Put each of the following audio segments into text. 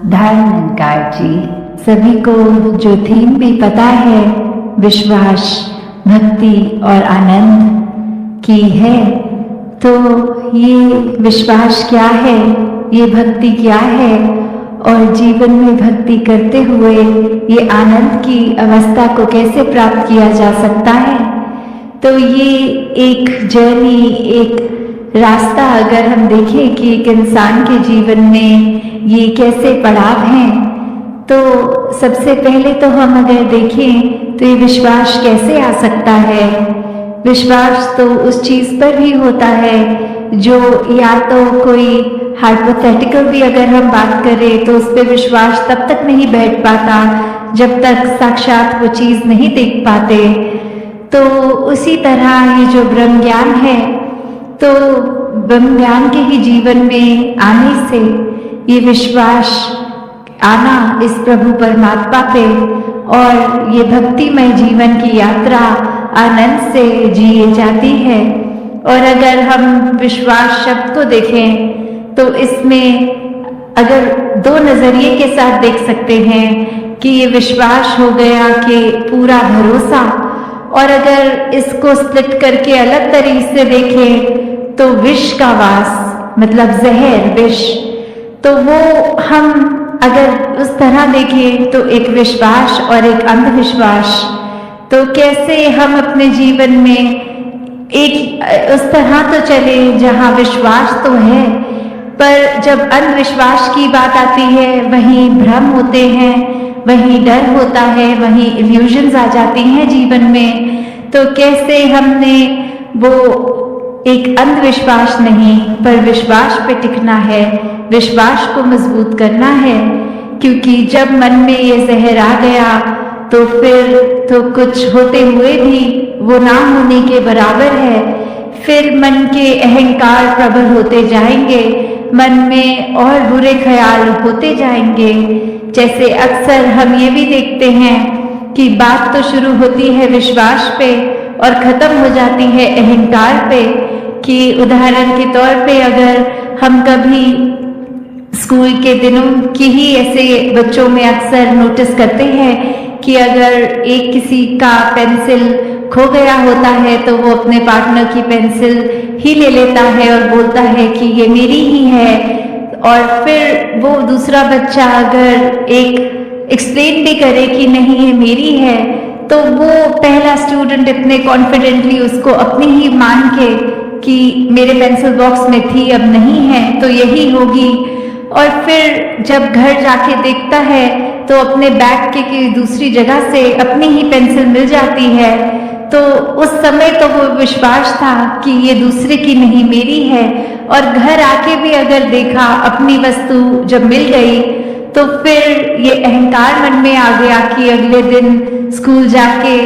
धर्मकार जी, सभी को जो थीम भी पता है, विश्वास, भक्ति और आनंद की है। तो ये विश्वास क्या है, ये भक्ति क्या है और जीवन में भक्ति करते हुए ये आनंद की अवस्था को कैसे प्राप्त किया जा सकता है। तो ये एक जर्नी, एक रास्ता अगर हम देखें कि एक इंसान के जीवन में ये कैसे पड़ाव हैं, तो सबसे पहले तो हम अगर देखें तो ये विश्वास कैसे आ सकता है। विश्वास तो उस चीज़ पर भी होता है जो या तो कोई हाइपोथेटिकल भी अगर हम बात करें तो उस पर विश्वास तब तक नहीं बैठ पाता जब तक साक्षात वो चीज़ नहीं देख पाते। तो उसी तरह ये जो ब्रह्म ज्ञान है, तो ब्रह्म ज्ञान के ही जीवन में आने से ये विश्वास आना इस प्रभु परमात्मा पे और ये भक्तिमय जीवन की यात्रा आनंद से जिए जाती है। और अगर हम विश्वास शब्द को देखें तो इसमें अगर दो नजरिए के साथ देख सकते हैं कि ये विश्वास हो गया कि पूरा भरोसा, और अगर इसको स्प्लिट करके अलग तरीके से देखें तो विष का वास मतलब जहर, विष, तो वो हम अगर उस तरह देखें तो एक विश्वास और एक अंधविश्वास। तो कैसे हम अपने जीवन में एक उस तरह तो चले जहाँ विश्वास तो है, पर जब अंधविश्वास की बात आती है वहीं भ्रम होते हैं, वहीं डर होता है, वहीं इल्यूजन्स आ जाती हैं जीवन में। तो कैसे हमने वो एक अंधविश्वास नहीं पर विश्वास पे टिकना है, विश्वास को मजबूत करना है। क्योंकि जब मन में ये जहर आ गया तो फिर तो कुछ होते हुए भी वो ना होने के बराबर है। फिर मन के अहंकार प्रबल होते जाएंगे, मन में और बुरे ख्याल होते जाएंगे। जैसे अक्सर हम ये भी देखते हैं कि बात तो शुरू होती है विश्वास पे और ख़त्म हो जाती है अहंकार पे। कि उदाहरण के तौर पे अगर हम कभी स्कूल के दिनों की ही ऐसे बच्चों में अक्सर नोटिस करते हैं कि अगर एक किसी का पेंसिल खो गया होता है तो वो अपने पार्टनर की पेंसिल ही ले लेता है और बोलता है कि ये मेरी ही है। और फिर वो दूसरा बच्चा अगर एक एक्सप्लेन भी करे कि नहीं ये मेरी है, तो वो पहला स्टूडेंट इतने कॉन्फिडेंटली उसको अपनी ही मान के कि मेरे पेंसिल बॉक्स में थी अब नहीं है तो यही होगी। और फिर जब घर जाके देखता है तो अपने बैग के दूसरी जगह से अपनी ही पेंसिल मिल जाती है। तो उस समय तो वो विश्वास था कि ये दूसरे की नहीं मेरी है। और घर आके भी अगर देखा अपनी वस्तु जब मिल गई तो फिर ये अहंकार मन में आ गया कि अगले दिन स्कूल जाके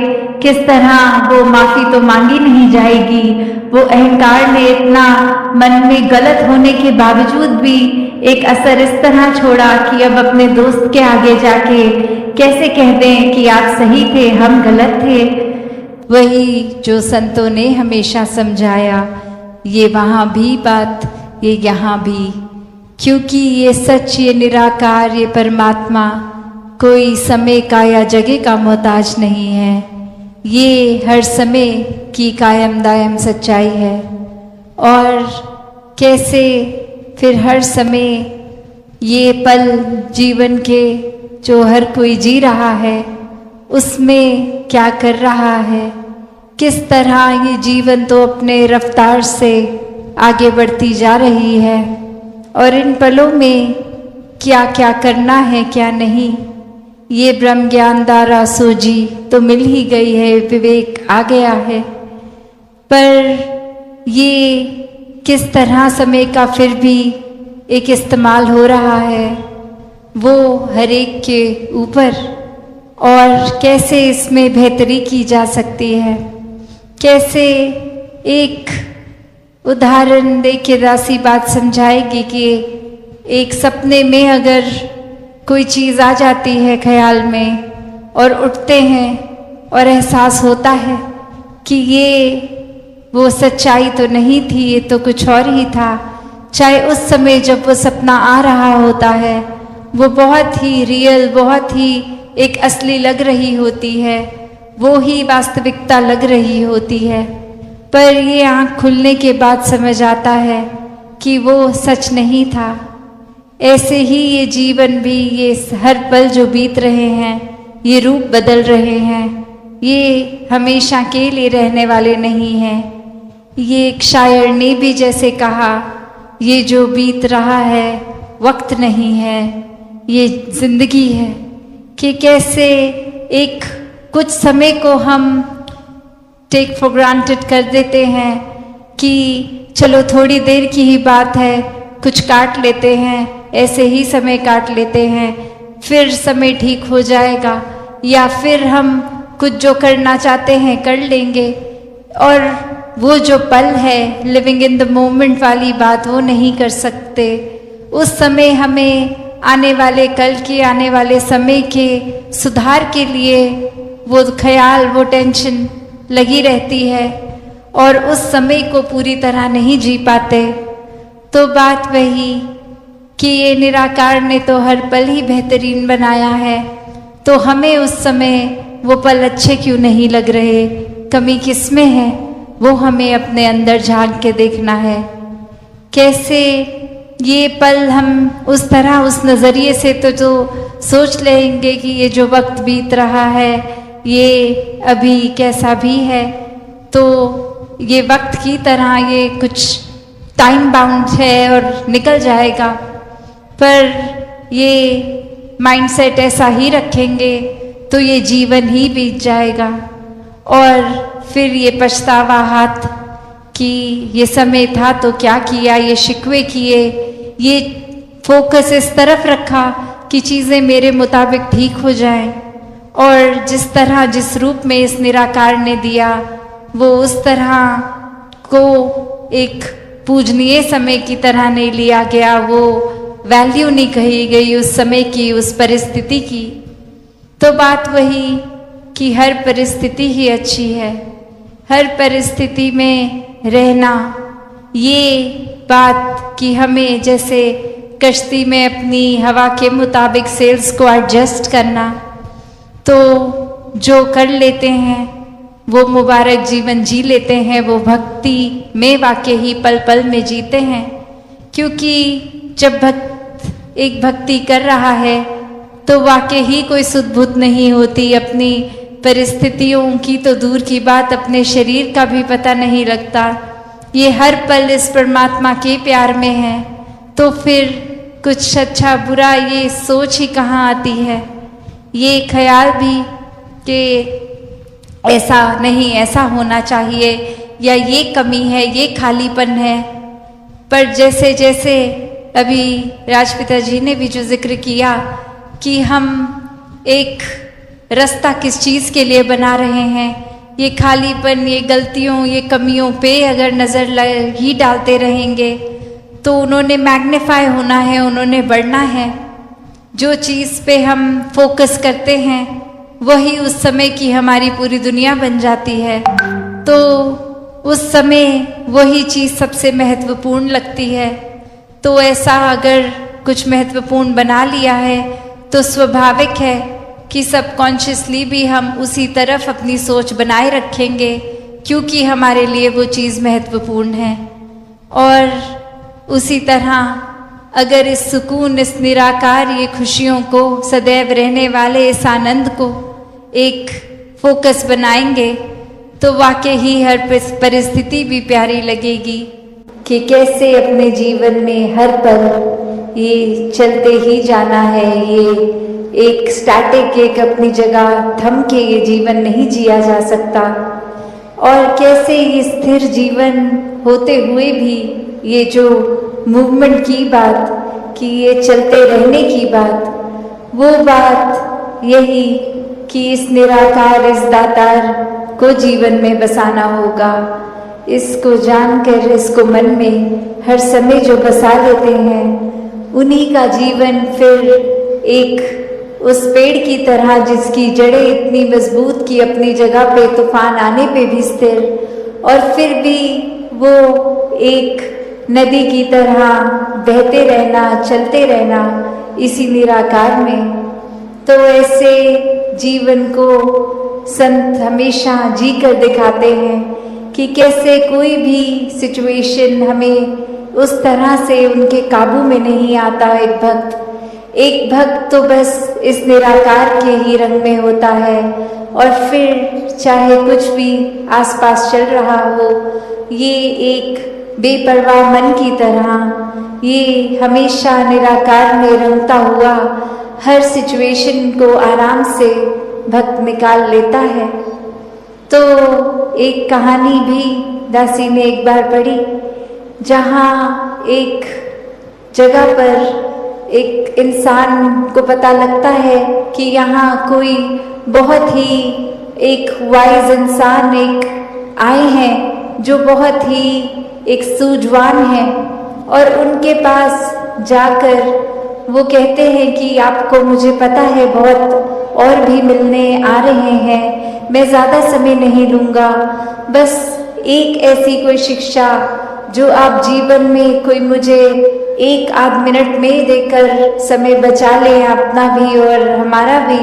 किस तरह वो माफ़ी तो मांगी नहीं जाएगी। वो अहंकार ने इतना मन में गलत होने के बावजूद भी एक असर इस तरह छोड़ा कि अब अपने दोस्त के आगे जाके कैसे कह दें कि आप सही थे, हम गलत थे। वही जो संतों ने हमेशा समझाया, ये वहाँ भी बात, ये यहाँ भी, क्योंकि ये सच, ये निराकार, ये परमात्मा कोई समय का या जगह का मोहताज नहीं है। ये हर समय की कायम दायम सच्चाई है। और कैसे फिर हर समय ये पल जीवन के जो हर कोई जी रहा है उसमें क्या कर रहा है, किस तरह ये जीवन तो अपने रफ्तार से आगे बढ़ती जा रही है और इन पलों में क्या क्या करना है क्या नहीं, ये ब्रह्म ज्ञान द्वारा सूझी तो मिल ही गई है, विवेक आ गया है। पर ये किस तरह समय का फिर भी एक इस्तेमाल हो रहा है वो हर एक के ऊपर, और कैसे इसमें बेहतरी की जा सकती है। कैसे एक उदाहरण दे के दासी बात समझाएगी कि एक सपने में अगर कोई चीज़ आ जाती है ख्याल में और उठते हैं और एहसास होता है कि ये वो सच्चाई तो नहीं थी, ये तो कुछ और ही था। चाहे उस समय जब वो सपना आ रहा होता है वो बहुत ही रियल, बहुत ही एक असली लग रही होती है, वो ही वास्तविकता लग रही होती है। पर ये आँख खुलने के बाद समझ आता है कि वो सच नहीं था। ऐसे ही ये जीवन भी, ये हर पल जो बीत रहे हैं, ये रूप बदल रहे हैं, ये हमेशा के लिए रहने वाले नहीं हैं। ये एक शायर ने भी जैसे कहा, ये जो बीत रहा है वक्त नहीं है, ये जिंदगी है। कि कैसे एक कुछ समय को हम टेक फॉर ग्रांटेड कर देते हैं कि चलो थोड़ी देर की ही बात है, कुछ काट लेते हैं, ऐसे ही समय काट लेते हैं, फिर समय ठीक हो जाएगा, या फिर हम कुछ जो करना चाहते हैं कर लेंगे। और वो जो पल है, लिविंग इन द मोमेंट वाली बात, वो नहीं कर सकते। उस समय हमें आने वाले कल के, आने वाले समय के सुधार के लिए वो ख्याल, वो टेंशन लगी रहती है और उस समय को पूरी तरह नहीं जी पाते। तो बात वही कि ये निराकार ने तो हर पल ही बेहतरीन बनाया है, तो हमें उस समय वो पल अच्छे क्यों नहीं लग रहे, कमी किस में है, वो हमें अपने अंदर झांक के देखना है। कैसे ये पल हम उस तरह, उस नज़रिए से तो जो सोच लेंगे कि ये जो वक्त बीत रहा है ये अभी कैसा भी है, तो ये वक्त की तरह ये कुछ टाइम बाउंड है और निकल जाएगा। पर ये माइंडसेट ऐसा ही रखेंगे तो ये जीवन ही बीत जाएगा और फिर ये पछतावा हाथ कि ये समय था तो क्या किया, ये शिकवे किए, ये फोकस इस तरफ रखा कि चीज़ें मेरे मुताबिक ठीक हो जाएं। और जिस तरह, जिस रूप में इस निराकार ने दिया, वो उस तरह को एक पूजनीय समय की तरह नहीं लिया गया, वो वैल्यू नहीं कही गई उस समय की, उस परिस्थिति की। तो बात वही कि हर परिस्थिति ही अच्छी है, हर परिस्थिति में रहना। ये बात कि हमें जैसे कश्ती में अपनी हवा के मुताबिक सेल्स को एडजस्ट करना, तो जो कर लेते हैं वो मुबारक जीवन जी लेते हैं, वो भक्ति में वाकई ही पल पल में जीते हैं। क्योंकि जब भक्त एक भक्ति कर रहा है तो वाकई ही कोई सुध-बुध नहीं होती, अपनी परिस्थितियों की तो दूर की बात, अपने शरीर का भी पता नहीं लगता। ये हर पल इस परमात्मा के प्यार में है, तो फिर कुछ अच्छा बुरा ये सोच ही कहाँ आती है, ये ख्याल भी कि ऐसा नहीं, ऐसा होना चाहिए, या ये कमी है, ये खालीपन है। पर जैसे जैसे अभी राजपिता जी ने भी जो जिक्र किया कि हम एक रास्ता किस चीज़ के लिए बना रहे हैं, ये खालीपन, ये गलतियों, ये कमियों पे अगर नज़र ही डालते रहेंगे तो उन्होंने मैग्नीफाई होना है, उन्होंने बढ़ना है। जो चीज़ पे हम फोकस करते हैं वही उस समय की हमारी पूरी दुनिया बन जाती है। तो उस समय वही चीज़ सबसे महत्वपूर्ण लगती है। तो ऐसा अगर कुछ महत्वपूर्ण बना लिया है तो स्वाभाविक है कि सबकॉन्शियसली भी हम उसी तरफ अपनी सोच बनाए रखेंगे, क्योंकि हमारे लिए वो चीज़ महत्वपूर्ण है। और उसी तरह अगर इस सुकून, इस निराकार, ये खुशियों को, सदैव रहने वाले इस आनंद को एक फोकस बनाएंगे तो वाकई ही हर परिस्थिति भी प्यारी लगेगी। कि कैसे अपने जीवन में हर पल ये चलते ही जाना है, ये एक स्टैटिक, एक अपनी जगह थम के ये जीवन नहीं जिया जा सकता। और कैसे ये स्थिर जीवन होते हुए भी ये जो मूवमेंट की बात, कि ये चलते रहने की बात, वो बात यही कि इस निराकार, इस दातार को जीवन में बसाना होगा। इसको जानकर, इसको मन में हर समय जो बसा लेते हैं, उन्हीं का जीवन फिर एक उस पेड़ की तरह जिसकी जड़ें इतनी मजबूत कि अपनी जगह पे तूफान आने पे भी स्थिर, और फिर भी वो एक नदी की तरह बहते रहना, चलते रहना, इसी निराकार में। तो ऐसे जीवन को संत हमेशा जी कर दिखाते हैं कि कैसे कोई भी सिचुएशन हमें उस तरह से उनके काबू में नहीं आता। एक भक्त तो बस इस निराकार के ही रंग में होता है, और फिर चाहे कुछ भी आसपास चल रहा हो, ये एक बेपरवाह मन की तरह ये हमेशा निराकार में रंगता हुआ हर सिचुएशन को आराम से भक्त निकाल लेता है। तो एक कहानी भी दासी ने एक बार पढ़ी, जहाँ एक जगह पर एक इंसान को पता लगता है कि यहाँ कोई बहुत ही एक वाइज इंसान एक आए हैं जो बहुत ही एक सूझवान है, और उनके पास जाकर वो कहते हैं कि आपको मुझे पता है बहुत और भी मिलने आ रहे हैं, मैं ज़्यादा समय नहीं लूँगा, बस एक ऐसी कोई शिक्षा जो आप जीवन में कोई मुझे 1-8 मिनट में देकर समय बचा लें, अपना भी और हमारा भी।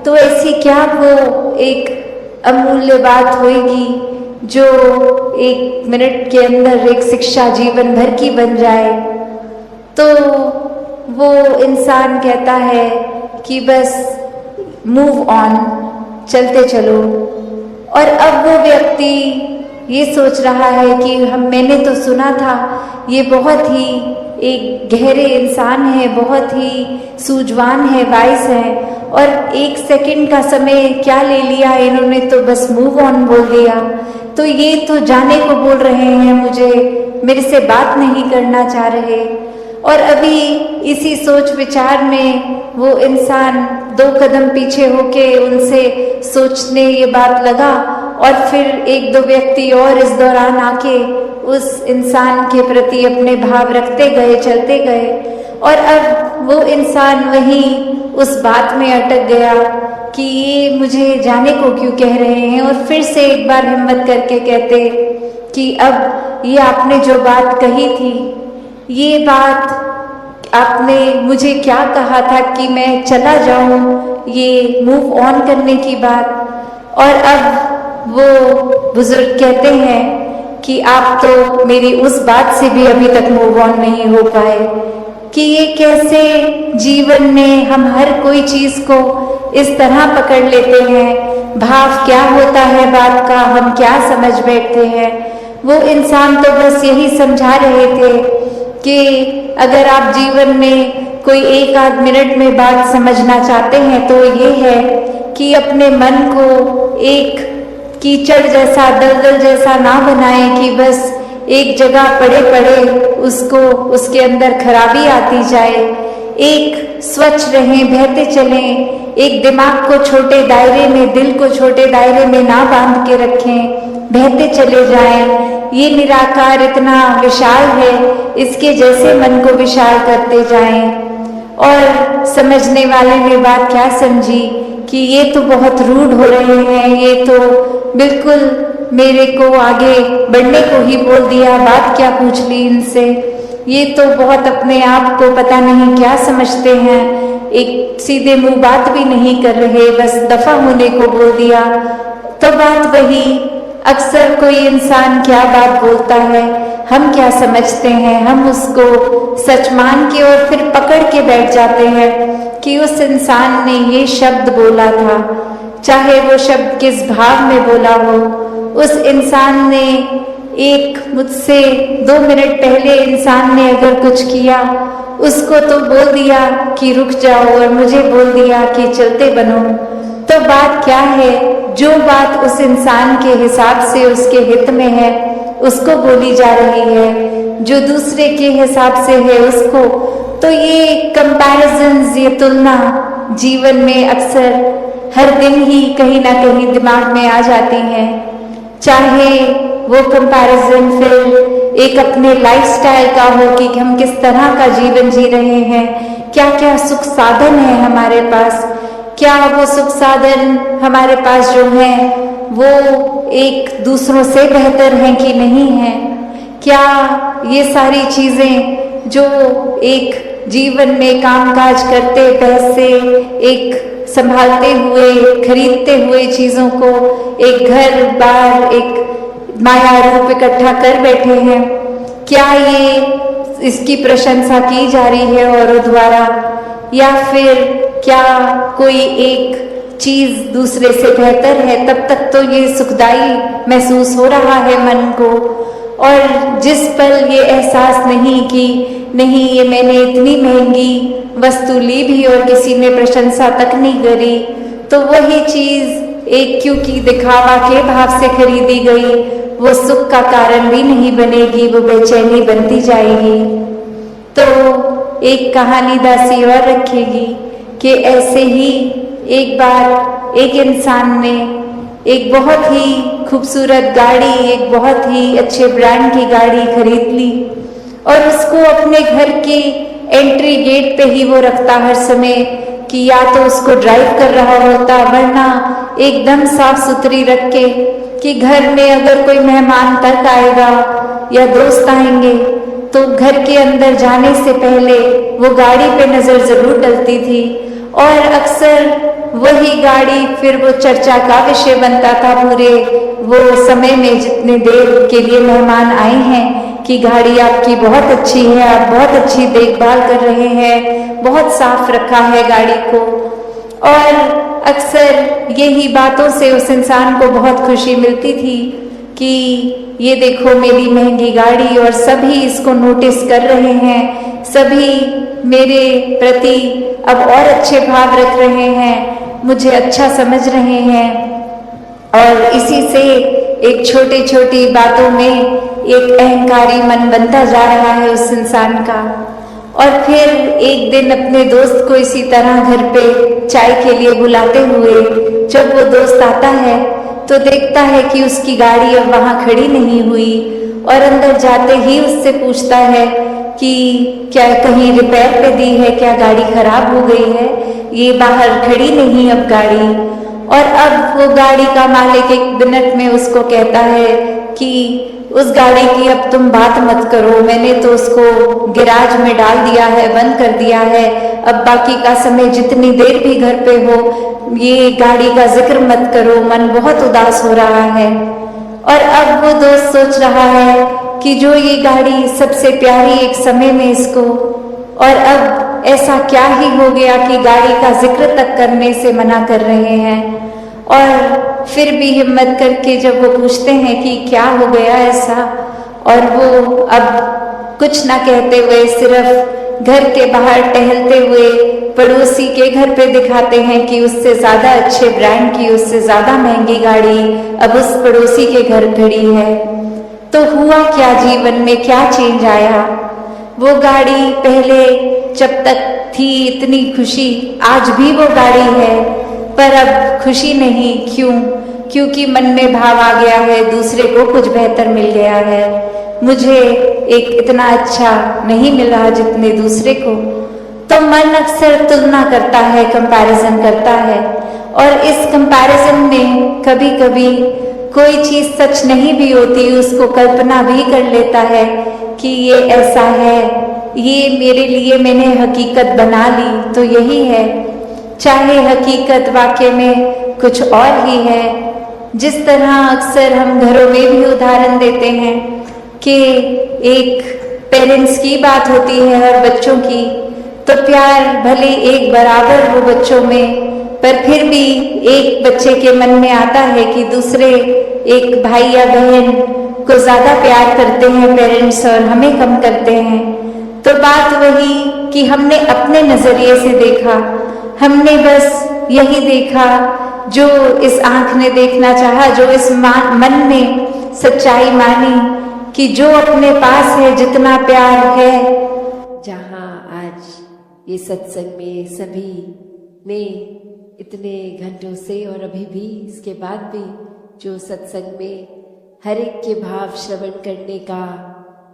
तो ऐसी क्या वो एक अमूल्य बात होगी जो 1 मिनट के अंदर एक शिक्षा जीवन भर की बन जाए। तो वो इंसान कहता है कि बस मूव ऑन, चलते चलो। और अब वो व्यक्ति ये सोच रहा है कि मैंने तो सुना था ये बहुत ही एक गहरे इंसान है, बहुत ही सूझवान है, वाइस है, और 1 सेकंड का समय क्या ले लिया इन्होंने, तो बस मूव ऑन बोल दिया। तो ये तो जाने को बोल रहे हैं मुझे, मेरे से बात नहीं करना चाह रहे। और अभी इसी सोच विचार में वो इंसान 2 कदम पीछे होके उनसे सोचने ये बात लगा, और फिर 1-2 व्यक्ति और इस दौरान आके उस इंसान के प्रति अपने भाव रखते गए, चलते गए। और अब वो इंसान वहीं उस बात में अटक गया कि ये मुझे जाने को क्यों कह रहे हैं, और फिर से एक बार हिम्मत करके कहते कि अब ये आपने जो बात कही थी, ये बात आपने मुझे क्या कहा था कि मैं चला जाऊं, ये मूव ऑन करने की बात। और अब वो बुजुर्ग कहते हैं कि आप तो मेरी उस बात से भी अभी तक मूव ऑन नहीं हो पाए, कि ये कैसे जीवन में हम हर कोई चीज़ को इस तरह पकड़ लेते हैं, भाव क्या होता है बात का हम क्या समझ बैठते हैं। वो इंसान तो बस यही समझा रहे थे कि अगर आप जीवन में कोई 1-8 मिनट में बात समझना चाहते हैं तो ये है कि अपने मन को एक कीचड़ जैसा, दलदल जैसा ना बनाएं कि बस एक जगह पड़े पड़े उसको उसके अंदर खराबी आती जाए। एक स्वच्छ रहें, बहते चलें, एक दिमाग को छोटे दायरे में, दिल को छोटे दायरे में ना बांध के रखें, बहते चले जाएं। ये निराकार इतना विशाल है, इसके जैसे मन को विशाल करते जाएं। और समझने वाले ने बात क्या समझी कि ये तो बहुत रूड हो रहे हैं, ये तो बिल्कुल मेरे को आगे बढ़ने को ही बोल दिया, बात क्या पूछ ली इनसे, ये तो बहुत अपने आप को पता नहीं क्या समझते हैं, एक सीधे मुंह बात भी नहीं कर रहे, बस दफा होने को बोल दिया। तो बात वही, अक्सर कोई इंसान क्या बात बोलता है, हम क्या समझते हैं, हम उसको सच मान के और फिर पकड़ के बैठ जाते हैं कि उस इंसान ने ये शब्द बोला था, चाहे वो शब्द किस भाव में बोला हो। उस इंसान ने एक मुझसे 2 मिनट पहले इंसान ने अगर कुछ किया, उसको तो बोल दिया कि रुक जाओ, और मुझे बोल दिया कि चलते बनो। तो बात क्या है, जो बात उस इंसान के हिसाब से उसके हित में है उसको बोली जा रही है, जो दूसरे के हिसाब से है उसको। तो ये कंपैरिजन्स, ये तुलना जीवन में अक्सर हर दिन ही कहीं ना कहीं दिमाग में आ जाती हैं। चाहे वो कंपैरिजन फिर एक अपने लाइफस्टाइल का हो कि हम किस तरह का जीवन जी रहे हैं, क्या क्या सुख साधन है हमारे पास, क्या वो सुख साधन हमारे पास जो हैं वो एक दूसरों से बेहतर हैं कि नहीं हैं, क्या ये सारी चीज़ें जो एक जीवन में कामकाज करते, पैसे एक संभालते हुए, खरीदते हुए चीजों को, एक घर बार, एक माया रूप इकट्ठा कर बैठे हैं। क्या ये इसकी प्रशंसा की जा रही है औरों द्वारा, या फिर क्या कोई एक चीज दूसरे से बेहतर है? तब तक तो ये सुखदाई महसूस हो रहा है मन को। और जिस पल ये एहसास नहीं कि नहीं, ये मैंने इतनी महंगी वस्तु ली भी और किसी ने प्रशंसा तक नहीं करी, तो वही चीज एक क्योंकि दिखावा के भाव से खरीदी गई, वो सुख का कारण भी नहीं बनेगी, वो बेचैनी बनती जाएगी। तो एक कहानी दासी और रखेगी कि ऐसे ही एक बार एक इंसान ने एक बहुत ही खूबसूरत गाड़ी, एक बहुत ही अच्छे ब्रांड की गाड़ी खरीद ली और उसको अपने घर के एंट्री गेट पे ही वो रखता हर समय कि या तो उसको ड्राइव कर रहा होता, वरना एकदम साफ सुथरी रख के कि घर में अगर कोई मेहमान तक आएगा या दोस्त आएंगे तो घर के अंदर जाने से पहले वो गाड़ी पे नजर जरूर डलती थी। और अक्सर वही गाड़ी फिर वो चर्चा का विषय बनता था पूरे वो समय में, जितने देर के लिए मेहमान आए हैं, कि गाड़ी आपकी बहुत अच्छी है, आप बहुत अच्छी देखभाल कर रहे हैं, बहुत साफ रखा है गाड़ी को। और अक्सर यही बातों से उस इंसान को बहुत खुशी मिलती थी कि ये देखो मेरी महंगी गाड़ी, और सभी इसको नोटिस कर रहे हैं, सभी मेरे प्रति अब और अच्छे भाव रख रहे हैं, मुझे अच्छा समझ रहे हैं। और इसी से एक छोटी छोटी बातों में एक अहंकारी मन बनता जा रहा है उस इंसान का। और फिर एक दिन अपने दोस्त को इसी तरह घर पे चाय के लिए बुलाते हुए जब वो दोस्त आता है तो देखता है कि उसकी गाड़ी अब वहाँ खड़ी नहीं हुई, और अंदर जाते ही उससे पूछता है कि क्या कहीं रिपेयर पे दी है, क्या गाड़ी खराब हो गई है, ये बाहर खड़ी नहीं अब गाड़ी। और अब वो गाड़ी का मालिक एक मिनट में उसको कहता है कि उस गाड़ी की अब तुम बात मत करो, मैंने तो उसको गैराज में डाल दिया है, बंद कर दिया है, अब बाकी का समय जितनी देर भी घर पे हो ये गाड़ी का जिक्र मत करो, मन बहुत उदास हो रहा है। और अब वो दोस्त सोच रहा है कि जो ये गाड़ी सबसे प्यारी एक समय में इसको, और अब ऐसा क्या ही हो गया कि गाड़ी का जिक्र तक करने से मना कर रहे हैं। और फिर भी हिम्मत करके जब वो पूछते हैं कि क्या हो गया ऐसा, और वो अब कुछ ना कहते हुए सिर्फ घर के बाहर टहलते हुए पड़ोसी के घर पे दिखाते हैं कि उससे ज्यादा अच्छे ब्रांड की, उससे ज्यादा महंगी गाड़ी अब उस पड़ोसी के घर खड़ी है। तो हुआ क्या, जीवन में क्या चेंज आया? वो गाड़ी पहले जब तक थी इतनी खुशी, आज भी वो गाड़ी है, पर अब खुशी नहीं। क्यों? क्योंकि मन में भाव आ गया है, दूसरे को कुछ बेहतर मिल गया है, मुझे एक इतना अच्छा नहीं मिला जितने दूसरे को। तो मन अक्सर तुलना करता है, कंपैरिजन करता है, और इस कंपैरिजन में कभी कभी कोई चीज सच नहीं भी होती, उसको कल्पना भी कर लेता है कि ये ऐसा है, ये मेरे लिए मैंने हकीकत बना ली तो यही है, चाहे हकीकत वाकई में कुछ और ही है। जिस तरह अक्सर हम घरों में भी उदाहरण देते हैं कि एक पेरेंट्स की बात होती है और बच्चों की, तो प्यार भले एक बराबर हो बच्चों में, पर फिर भी एक बच्चे के मन में आता है कि दूसरे एक भाई या बहन को ज्यादा प्यार करते हैं पेरेंट्स और हमें कम करते हैं। तो बात वही कि हमने अपने नजरिए से देखा, हमने बस यही देखा जो इस आंख ने देखना चाहा, जो इस मन ने सच्चाई मानी कि जो अपने पास है जितना प्यार है। जहाँ आज ये सत्संग में सभी ने इतने घंटों से और अभी भी इसके बाद भी जो सत्संग में हर एक के भाव श्रवण करने का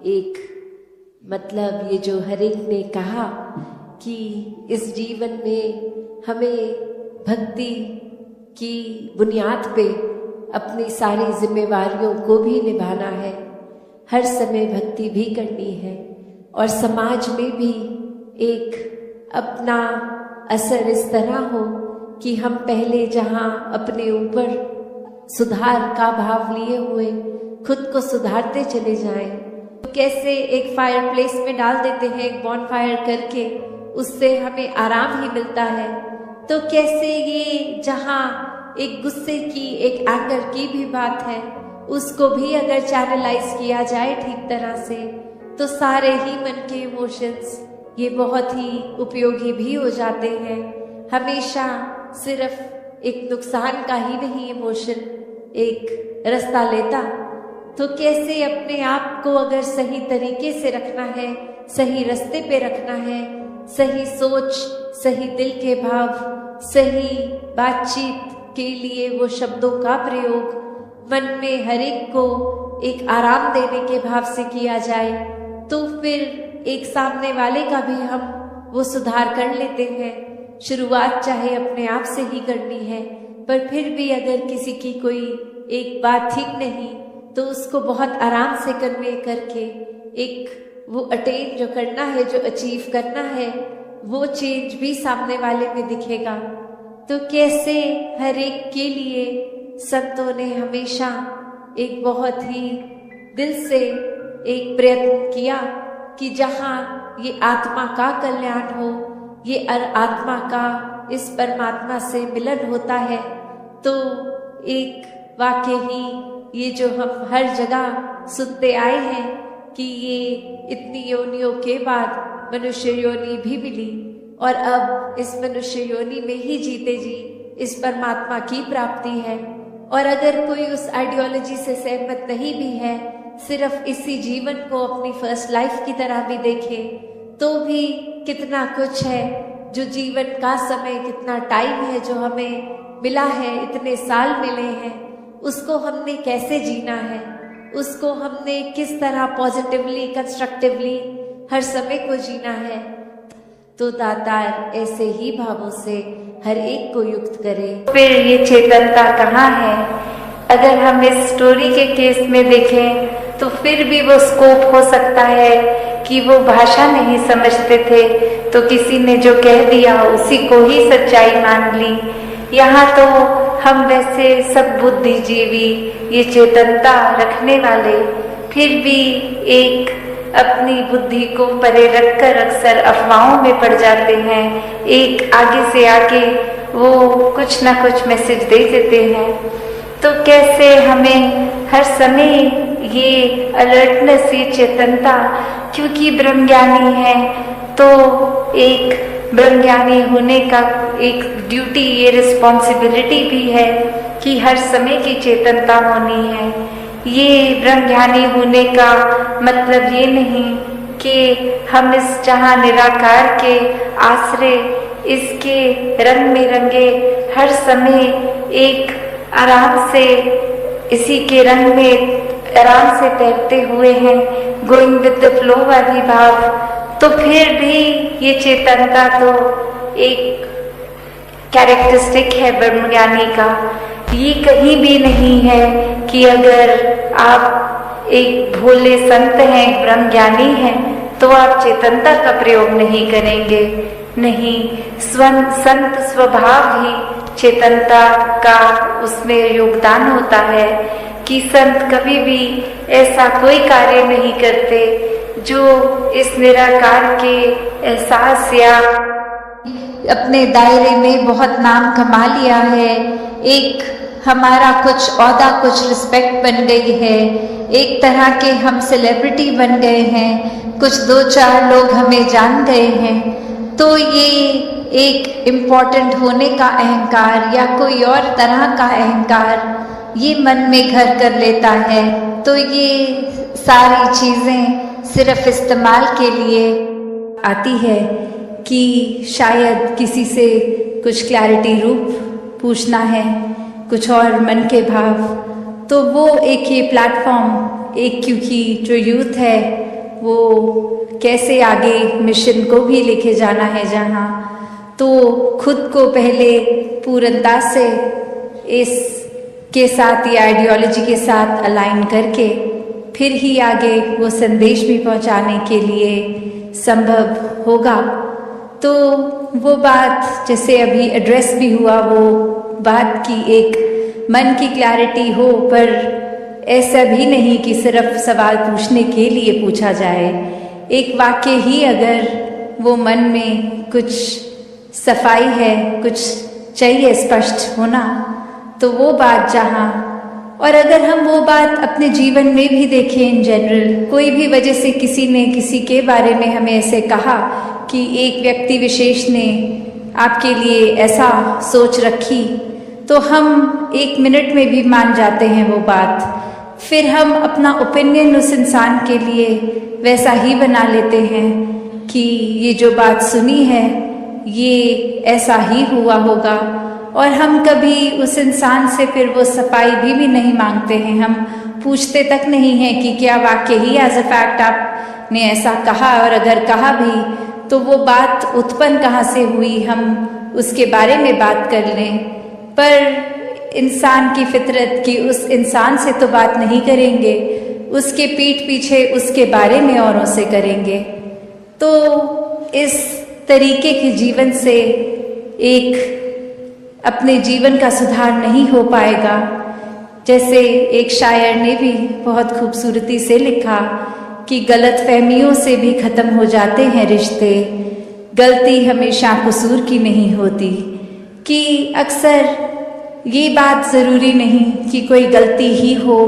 एक मतलब, ये जो हर एक ने कहा कि इस जीवन में हमें भक्ति की बुनियाद पे अपनी सारी जिम्मेवारियों को भी निभाना है, हर समय भक्ति भी करनी है, और समाज में भी एक अपना असर इस तरह हो कि हम पहले जहां अपने ऊपर सुधार का भाव लिए हुए खुद को सुधारते चले जाएं, तो कैसे एक फायर प्लेस में डाल देते हैं एक बॉनफायर करके, उससे हमें आराम ही मिलता है। तो कैसे ये जहां एक गुस्से की, एक एंगर की भी बात है, उसको भी अगर चैनलाइज किया जाए ठीक तरह से, तो सारे ही मन के इमोशंस ये बहुत ही उपयोगी भी हो जाते हैं। हमेशा सिर्फ एक नुकसान का ही नहीं इमोशन एक रास्ता लेता। तो कैसे अपने आप को अगर सही तरीके से रखना है, सही रास्ते पे रखना है, सही सोच, सही दिल के भाव, सही बातचीत के लिए वो शब्दों का प्रयोग मन में हर एक को एक आराम देने के भाव से किया जाए, तो फिर एक सामने वाले का भी हम वो सुधार कर लेते हैं। शुरुआत चाहे अपने आप से ही करनी है, पर फिर भी अगर किसी की कोई एक बात ठीक नहीं, तो उसको बहुत आराम से कन्वे करके एक वो अटेन जो करना है, जो अचीव करना है, वो चेंज भी सामने वाले में दिखेगा। तो कैसे हर एक के लिए संतों ने हमेशा एक बहुत ही दिल से एक प्रयत्न किया कि जहाँ ये आत्मा का कल्याण हो, ये आत्मा का इस परमात्मा से मिलन होता है, तो एक वाकई ही ये जो हम हर जगह सुनते आए हैं कि ये इतनी योनियों के बाद मनुष्य योनि भी मिली और अब इस मनुष्य योनि में ही जीते जी इस परमात्मा की प्राप्ति है। और अगर कोई उस आइडियोलॉजी से सहमत नहीं भी है, सिर्फ इसी जीवन को अपनी फर्स्ट लाइफ की तरह भी देखे, तो भी कितना कुछ है जो जीवन का समय, कितना टाइम है जो हमें मिला है, इतने साल मिले हैं, उसको हमने कैसे जीना है, उसको हमने किस तरह पॉजिटिवली, कंस्ट्रक्टिवली हर समय को जीना है। तो दातार ऐसे ही भावों से हर एक को युक्त करे। फिर ये चेतनता कहाँ है? अगर हम इस स्टोरी के केस में देखें तो फिर भी वो स्कोप हो सकता है कि वो भाषा नहीं समझते थे, तो किसी ने जो कह दिया उसी को ही सच्चाई मान ली। यहाँ तो हम वैसे सब बुद्धिजीवी, ये चेतनता रखने वाले, फिर भी एक अपनी बुद्धि को परे रखकर अक्सर अफवाहों में पड़ जाते हैं। एक आगे से आगे वो कुछ ना कुछ मैसेज दे देते हैं। तो कैसे हमें हर समय ये अलर्टनेस, ये चेतनता, क्योंकि ब्रह्मज्ञानी है तो एक ब्रह्मज्ञानी होने का एक ड्यूटी, ये रिस्पॉन्सिबिलिटी भी है कि हर समय की चेतनता होनी है। ये ब्रह्मज्ञानी होने का मतलब ये नहीं कि हम इस जहाँ निराकार के आश्रय, इसके रंग में रंगे हर समय एक आराम से इसी के रंग में आराम से तैरते हुए हैं, गोइंग विद द फ्लो वाली भाव। तो फिर भी ये चेतनता तो एक कैरेक्टरिस्टिक है ब्रह्मज्ञानी का। ये कहीं भी नहीं है कि अगर आप एक भोले संत हैं, ब्रह्मज्ञानी हैं, तो आप चेतनता का प्रयोग नहीं करेंगे। नहीं, संत स्वभाव ही चेतनता का उसमें योगदान होता है कि संत कभी भी ऐसा कोई कार्य नहीं करते जो इस निराकार के एहसास या अपने दायरे में बहुत नाम कमा लिया है, एक हमारा कुछ औहदा, कुछ रिस्पेक्ट बन गई है, एक तरह के हम सेलिब्रिटी बन गए हैं, कुछ 2-4 लोग हमें जान गए हैं, तो ये एक इम्पॉर्टेंट होने का अहंकार या कोई और तरह का अहंकार ये मन में घर कर लेता है। तो ये सारी चीज़ें सिर्फ इस्तेमाल के लिए आती है कि शायद किसी से कुछ क्लैरिटी रूप पूछना है, कुछ और मन के भाव, तो वो एक ये प्लेटफॉर्म, एक क्योंकि जो यूथ है वो कैसे आगे मिशन को भी लेके जाना है, जहाँ तो खुद को पहले पूर्णता से इस के साथ या आइडियोलॉजी के साथ अलाइन करके फिर ही आगे वो संदेश भी पहुंचाने के लिए संभव होगा। तो वो बात जैसे अभी एड्रेस भी हुआ, वो बात की एक मन की क्लैरिटी हो, पर ऐसा भी नहीं कि सिर्फ सवाल पूछने के लिए पूछा जाए। एक वाक्य ही अगर वो मन में कुछ सफाई है, कुछ चाहिए स्पष्ट होना, तो वो बात जहाँ, और अगर हम वो बात अपने जीवन में भी देखें, इन जनरल कोई भी वजह से किसी ने किसी के बारे में हमें ऐसे कहा कि एक व्यक्ति विशेष ने आपके लिए ऐसा सोच रखी, तो हम 1 मिनट में भी मान जाते हैं वो बात। फिर हम अपना ओपिनियन उस इंसान के लिए वैसा ही बना लेते हैं कि ये जो बात सुनी है ये ऐसा ही हुआ होगा, और हम कभी उस इंसान से फिर वो सफाई भी नहीं मांगते हैं। हम पूछते तक नहीं हैं कि क्या वाकई ही एज अ फैक्ट आपने ऐसा कहा, और अगर कहा भी तो वो बात उत्पन्न कहाँ से हुई, हम उसके बारे में बात कर लें। पर इंसान की फितरत की उस इंसान से तो बात नहीं करेंगे, उसके पीठ पीछे उसके बारे में औरों से करेंगे। तो इस तरीके के जीवन से एक अपने जीवन का सुधार नहीं हो पाएगा। जैसे एक शायर ने भी बहुत खूबसूरती से लिखा कि गलत फहमियों से भी ख़त्म हो जाते हैं रिश्ते, गलती हमेशा कसूर की नहीं होती। कि अक्सर ये बात ज़रूरी नहीं कि कोई गलती ही हो,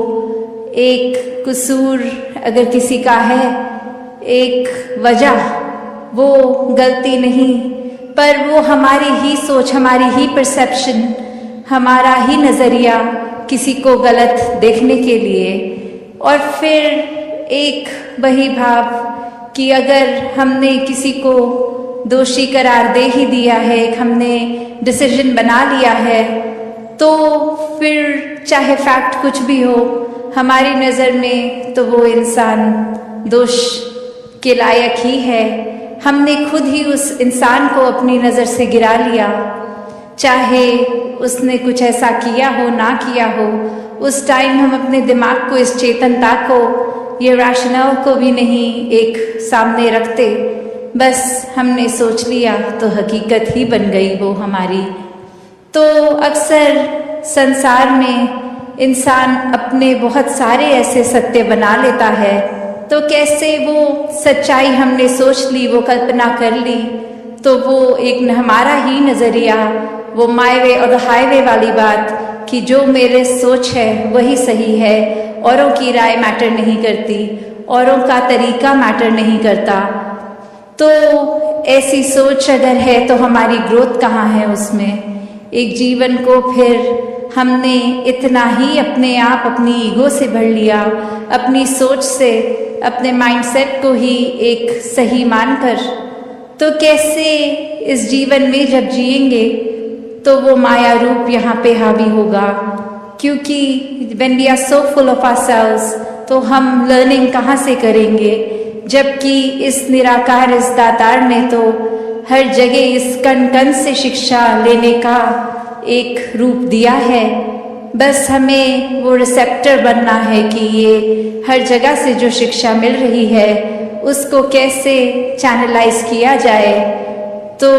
एक कसूर अगर किसी का है, एक वजह, वो गलती नहीं, पर वो हमारी ही सोच, हमारी ही परसेप्शन, हमारा ही नज़रिया किसी को गलत देखने के लिए। और फिर एक वही भाव कि अगर हमने किसी को दोषी करार दे ही दिया है, एक हमने डिसीजन बना लिया है, तो फिर चाहे फैक्ट कुछ भी हो, हमारी नज़र में तो वो इंसान दोष के लायक ही है। हमने खुद ही उस इंसान को अपनी नज़र से गिरा लिया, चाहे उसने कुछ ऐसा किया हो ना किया हो। उस टाइम हम अपने दिमाग को, इस चेतनता को, ये रैशनल को भी नहीं एक सामने रखते, बस हमने सोच लिया तो हकीकत ही बन गई वो हमारी। तो अक्सर संसार में इंसान अपने बहुत सारे ऐसे सत्य बना लेता है, तो कैसे वो सच्चाई हमने सोच ली, वो कल्पना कर ली, तो वो एक हमारा ही नज़रिया, वो माय वे और द हाईवे वाली बात कि जो मेरे सोच है वही सही है, औरों की राय मैटर नहीं करती, औरों का तरीका मैटर नहीं करता। तो ऐसी सोच अगर है तो हमारी ग्रोथ कहाँ है उसमें? एक जीवन को फिर हमने इतना ही अपने आप, अपनी ईगो से भर लिया, अपनी सोच से, अपने माइंडसेट को ही एक सही मानकर, तो कैसे इस जीवन में जब जिएंगे तो वो माया रूप यहाँ पे हावी होगा। क्योंकि when we are so full of ourselves, तो हम लर्निंग कहाँ से करेंगे, जबकि इस निराकार, इस दातार ने तो हर जगह इस कण कण से शिक्षा लेने का एक रूप दिया है। बस हमें वो रिसेप्टर बनना है कि ये हर जगह से जो शिक्षा मिल रही है उसको कैसे चैनलाइज किया जाए। तो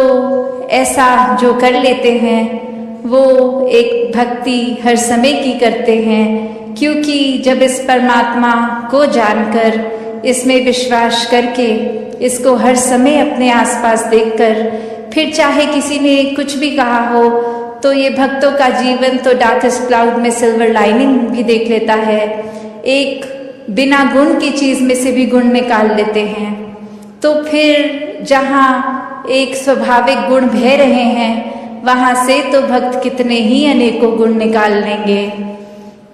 ऐसा जो कर लेते हैं वो एक भक्ति हर समय की करते हैं, क्योंकि जब इस परमात्मा को जानकर, इसमें विश्वास करके, इसको हर समय अपने आसपास देखकर, फिर चाहे किसी ने कुछ भी कहा हो, तो ये भक्तों का जीवन तो डार्केस्ट क्लाउड में सिल्वर लाइनिंग भी देख लेता है। एक बिना गुण की चीज़ में से भी गुण निकाल लेते हैं। तो फिर जहाँ एक स्वाभाविक गुण बह रहे हैं, वहाँ से तो भक्त कितने ही अनेकों गुण निकाल लेंगे।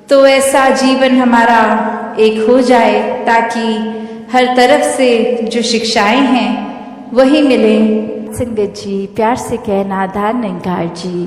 तो ऐसा जीवन हमारा एक हो जाए ताकि हर तरफ से जो शिक्षाएं हैं वही मिले। संगत जी, प्यार से कहना, आधार निंगार जी।